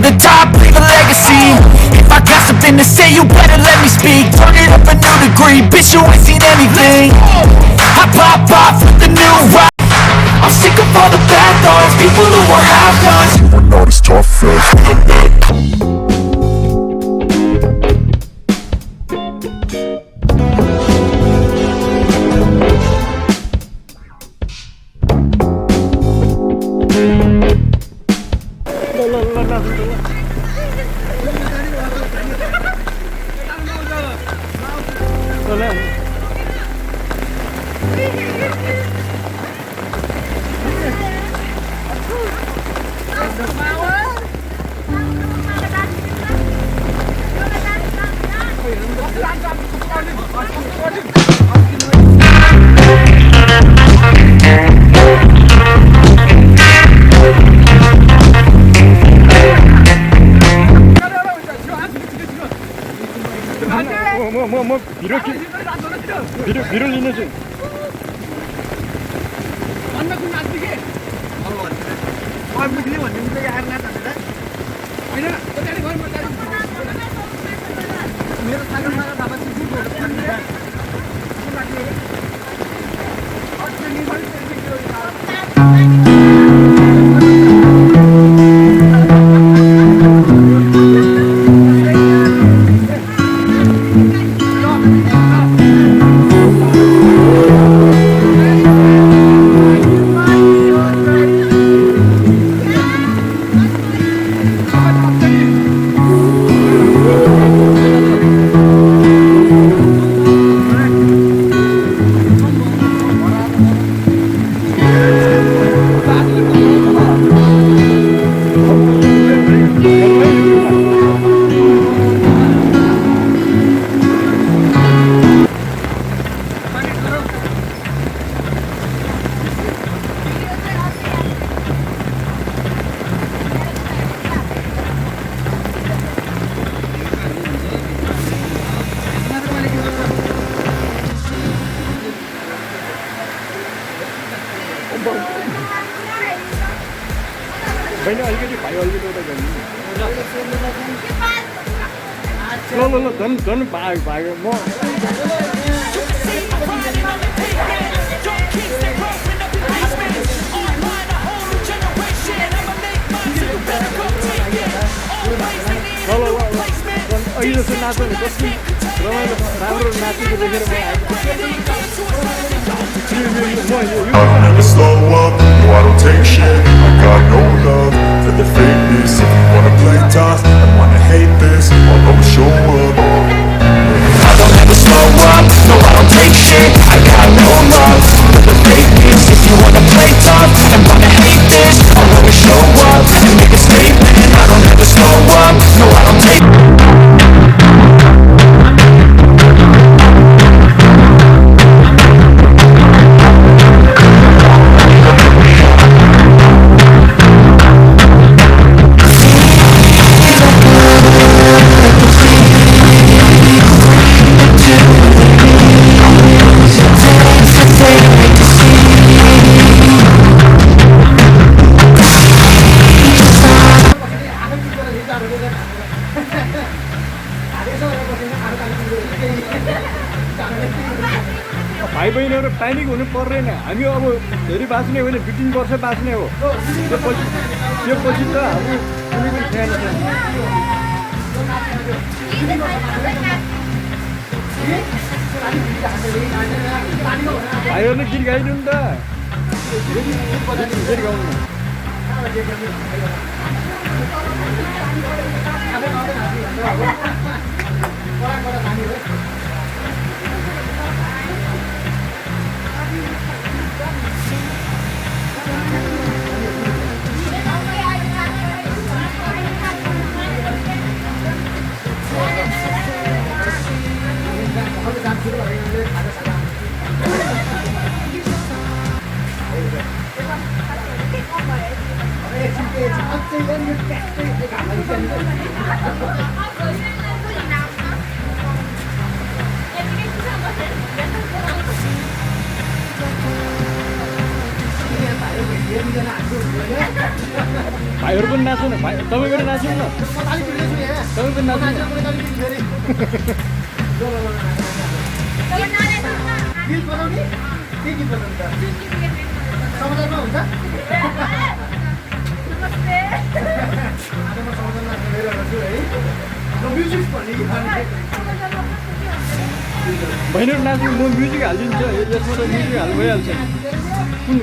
the top, leave a legacy. If I got something to say, you better let me speak. Turn it up a new degree, bitch, you ain't seen anything. I pop off with the new rock. I'm sick of all the bad thoughts, people who are half-nots. You are not as tough as 비를 이내지. Banyak lagi di bayar lagi tu dah kan. Lo, don't buy more. Lo, ini senang tu, tapi ramai nanti kita dengar. I'll never slow up, no I don't take shit. I got no love for the fakeness. If you wanna play tough and wanna hate this, I'll always show up. I don't ever slow up, no I don't take shit. I got no love for the fakeness. If you wanna play tough and wanna hate this, I'll always show up and make a statement. I don't ever slow up, no I don't take भाइ बहिनीहरु panic हुनु पर्दैन। हामी अब धेरै बाँच्ने हो भने 15 वर्ष बाँच्ने हो। त्यो पछि त हामी कुनै पनि छैन। भाइहरुले गीत गाइदिनु नि त। गीत गाउनु। भाइहरू पनि नाच्नु न भाइ तपाईँ पनि नाच्नु न तपाईँ पनि नाच्नु गीत बनाउने के गीत बनाउनु त समाजमा हुन्छ आज म समाजमा गइरहेको छु है म्युजिक भन्ने गीत बहिनीहरू नाच्नु म म्युजिक हालिदिन्छु यसमा त म्युजिक हाल्नु भइहाल्छ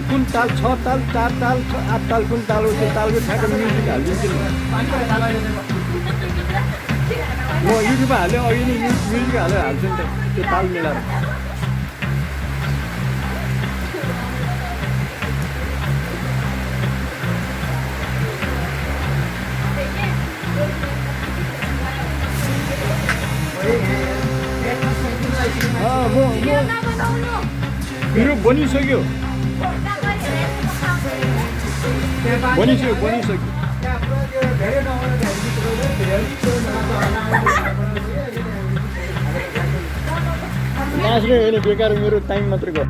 कुन ताल 6 ताल 4 ताल 8 ताल कुन ताल हो त्यो तालको ठ्याक्क म्युजिक हालिदिन्छु नि म युट्युबमा हाल्यो अघि नै म्युजिक हालेर हाल्छु नि त त्यो ताल मिलाएर मेरो बनिसक्यो नाच्ने होइन बेकार मेरो टाइम मात्र गयो